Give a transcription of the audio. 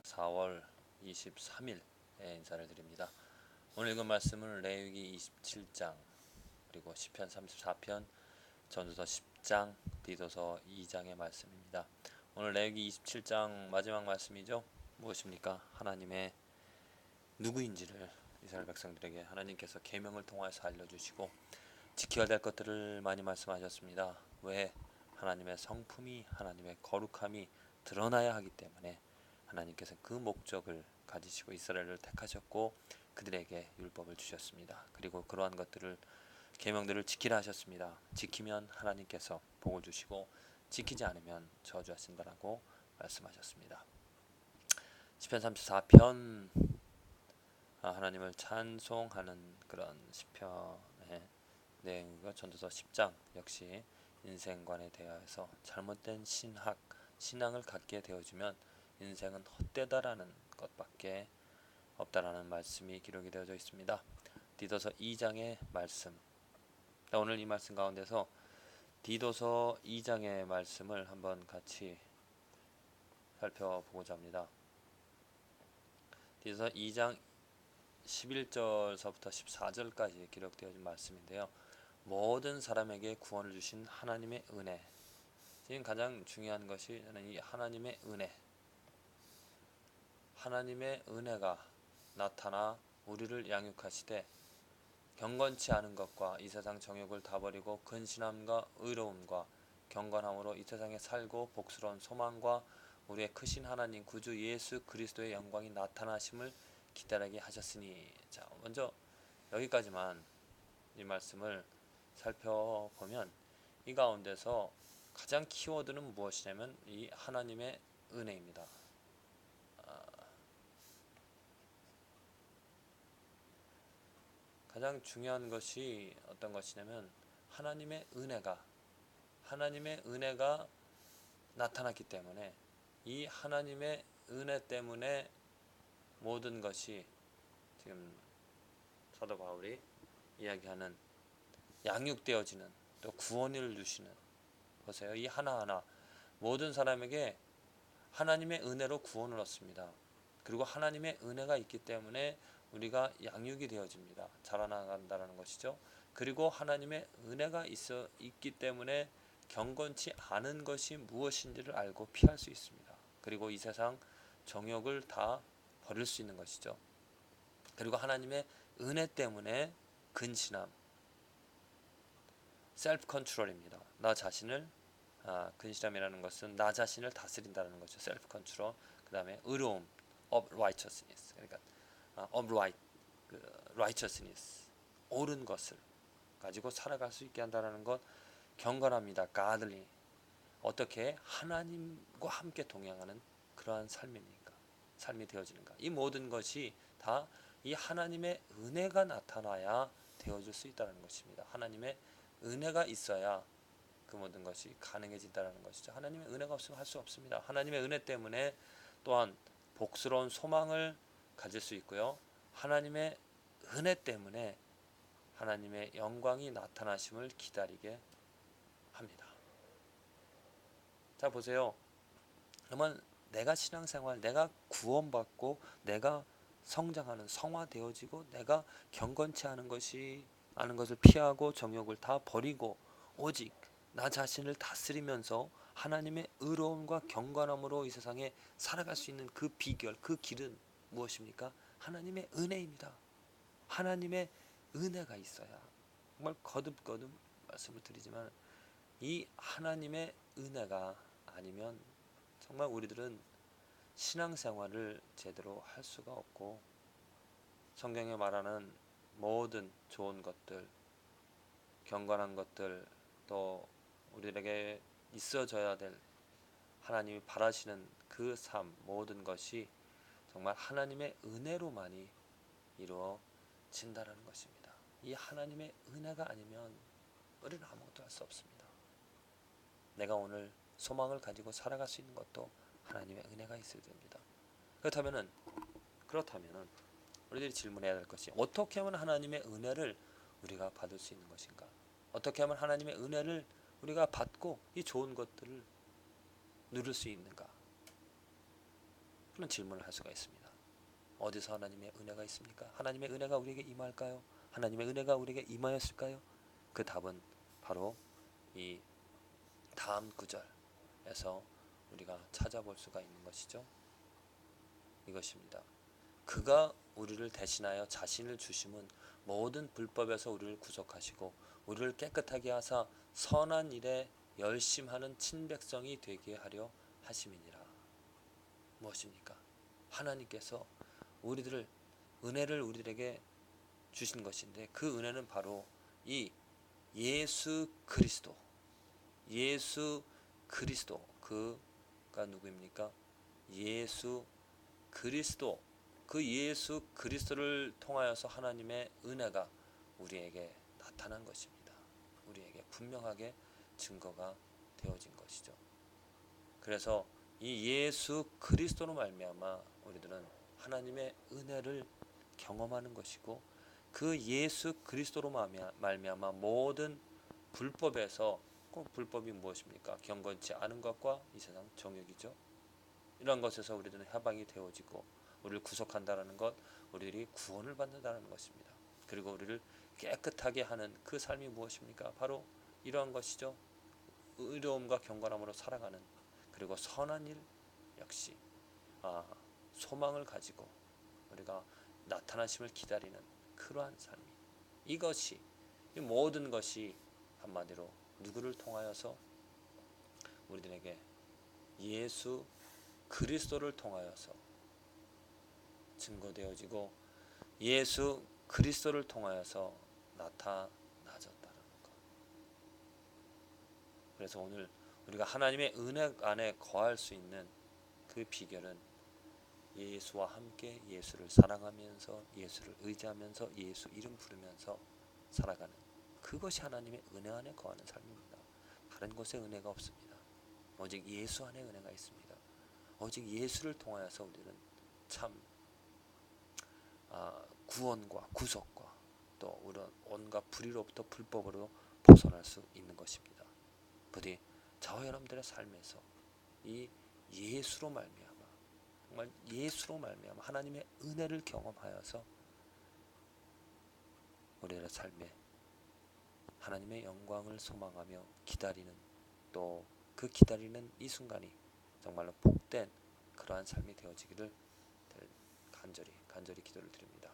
4월 23일에 인사를 드립니다. 오늘 읽은 말씀은 레위기 27장, 그리고 시편 34편, 전도서 10장, 디도서 2장의 말씀입니다. 오늘 레위기 27장 마지막 말씀이죠. 무엇입니까? 하나님의 누구인지를 이스라엘 백성들에게 하나님께서 계명을 통해서 알려주시고 지켜야 될 것들을 많이 말씀하셨습니다. 왜? 하나님의 성품이, 하나님의 거룩함이 드러나야 하기 때문에 하나님께서 그 목적을 가지시고 이스라엘을 택하셨고 그들에게 율법을 주셨습니다. 그리고 그러한 것들을, 계명들을 지키라 하셨습니다. 지키면 하나님께서 복을 주시고 지키지 않으면 저주하신다라고 말씀하셨습니다. 시편 34편, 하나님을 찬송하는 그런 시편의 내용과 전도서 10장 역시 인생관에 대하여서 잘못된 신앙을 갖게 되어지면 인생은 헛되다라는 것밖에 없다라는 말씀이 기록이 되어져 있습니다. 디도서 2장의 말씀, 오늘 이 말씀 가운데서 디도서 2장의 말씀을 한번 같이 살펴보고자 합니다. 디도서 2장 11절서부터 14절까지 기록되어진 말씀인데요. 모든 사람에게 구원을 주신 하나님의 은혜, 지금 가장 중요한 것이 이 하나님의 은혜, 하나님의 은혜가 나타나 우리를 양육하시되 경건치 않은 것과 이 세상 정욕을 다 버리고 근신함과 의로움과 경건함으로 이 세상에 살고 복스러운 소망과 우리의 크신 하나님 구주 예수 그리스도의 영광이 나타나심을 기다리게 하셨으니. 자, 먼저 여기까지만 이 말씀을 살펴보면 이 가운데서 가장 키워드는 무엇이냐면 이 하나님의 은혜입니다. 가장 중요한 것이 어떤 것이냐면 하나님의 은혜가 나타났기 때문에 이 하나님의 은혜 때문에 모든 것이, 지금 사도 바울이 이야기하는 양육되어지는, 또 구원을 주시는, 보세요. 이 하나하나 모든 사람에게 하나님의 은혜로 구원을 얻습니다. 그리고 하나님의 은혜가 있기 때문에 우리가 양육이 되어집니다. 자라나간다는 것이죠. 그리고 하나님의 은혜가 있기 때문에 경건치 않은 것이 무엇인지를 알고 피할 수 있습니다. 그리고 이 세상 정욕을 다 버릴 수 있는 것이죠. 그리고 하나님의 은혜 때문에 근신함, 셀프 컨트롤입니다. 나 자신을, 근신함이라는 것은 나 자신을 다스린다는 것이죠. 셀프 컨트롤. 그 다음에 의로움, of righteousness. 그러니까 of right, righteousness, 옳은 것을 가지고 살아갈 수 있게 한다는 것. 경건합니다. godly. 어떻게 하나님과 함께 동행하는 그러한 삶이 되어지는가. 이 모든 것이 다 이 하나님의 은혜가 나타나야 되어질 수 있다는 것입니다. 하나님의 은혜가 있어야 그 모든 것이 가능해진다는 것이죠. 하나님의 은혜가 없으면 할 수 없습니다. 하나님의 은혜 때문에 또한 복스러운 소망을 가질 수 있고요. 하나님의 은혜 때문에 하나님의 영광이 나타나심을 기다리게 합니다. 자, 보세요. 그러면 내가 신앙생활, 내가 구원받고 내가 성장하는, 성화되어지고 내가 경건치 않은 것을 피하고 정욕을 다 버리고 오직 나 자신을 다스리면서 하나님의 의로움과 경건함으로 이 세상에 살아갈 수 있는 그 비결, 그 길은 무엇입니까? 하나님의 은혜입니다. 하나님의 은혜가 있어야, 정말 거듭거듭 말씀을 드리지만 이 하나님의 은혜가 아니면 정말 우리들은 신앙생활을 제대로 할 수가 없고, 성경에 말하는 모든 좋은 것들, 경건한 것들, 또 우리에게 있어져야 될 하나님이 바라시는 그 삶, 모든 것이 정말 하나님의 은혜로만이 이루어진다는 것입니다. 이 하나님의 은혜가 아니면 우리는 아무것도 할 수 없습니다. 내가 오늘 소망을 가지고 살아갈 수 있는 것도 하나님의 은혜가 있어야 됩니다. 그렇다면 우리들이 질문해야 될 것이, 어떻게 하면 하나님의 은혜를 우리가 받을 수 있는 것인가? 어떻게 하면 하나님의 은혜를 우리가 받고 이 좋은 것들을 누릴 수 있는가? 그런 질문을 할 수가 있습니다. 어디서 하나님의 은혜가 있습니까? 하나님의 은혜가 우리에게 임할까요? 하나님의 은혜가 우리에게 임하였을까요? 그 답은 바로 이 다음 구절에서 우리가 찾아볼 수가 있는 것이죠. 이것입니다. 그가 우리를 대신하여 자신을 주심은 모든 불법에서 우리를 구속하시고 우리를 깨끗하게 하사 선한 일에 열심하는 친백성이 되게 하려 하심이니라. 무엇입니까? 하나님께서 은혜를 우리들에게 주신 것인데 그 은혜는 바로 이 예수 그리스도 그가 누구입니까? 예수 그리스도, 그 예수 그리스도를 통하여서 하나님의 은혜가 우리에게 나타난 것입니다. 우리에게 분명하게 증거가 되어진 것이죠. 그래서 이 예수 그리스도로 말미암아 우리들은 하나님의 은혜를 경험하는 것이고 그 예수 그리스도로 말미암아 모든 불법에서 불법이 무엇입니까? 경건치 않은 것과 이 세상 정욕이죠. 이러한 것에서 우리들은 해방이 되어지고 우리를 구속한다는 것, 우리들이 구원을 받는다는 것입니다. 그리고 우리를 깨끗하게 하는 그 삶이 무엇입니까? 바로 이러한 것이죠. 의로움과 경건함으로 살아가는, 그리고 선한 일 역시 소망을 가지고 우리가 나타나심을 기다리는 그러한 삶이, 이것이, 이 모든 것이 한마디로 누구를 통하여서 우리들에게 예수 그리스도를 통하여서 증거되어지고 예수 그리스도를 통하여서 나타나졌다는 것. 그래서 오늘 우리가 하나님의 은혜 안에 거할 수 있는 그 비결은 예수와 함께 예수를 사랑하면서 예수를 의지하면서 예수 이름 부르면서 살아가는, 그것이 하나님의 은혜 안에 거하는 삶입니다. 다른 곳에 은혜가 없습니다. 오직 예수 안에 은혜가 있습니다. 오직 예수를 통하여서 우리는 참 구원과 구속과 또 이런 온갖 불의로부터 불법으로 벗어날 수 있는 것입니다. 부디 저와 여러분들의 삶에서 이 예수로 말미암아, 정말 예수로 말미암아 하나님의 은혜를 경험하여서 우리의 삶에 하나님의 영광을 소망하며 기다리는, 또 그 기다리는 이 순간이 정말로 복된 그러한 삶이 되어지기를 간절히 기도를 드립니다.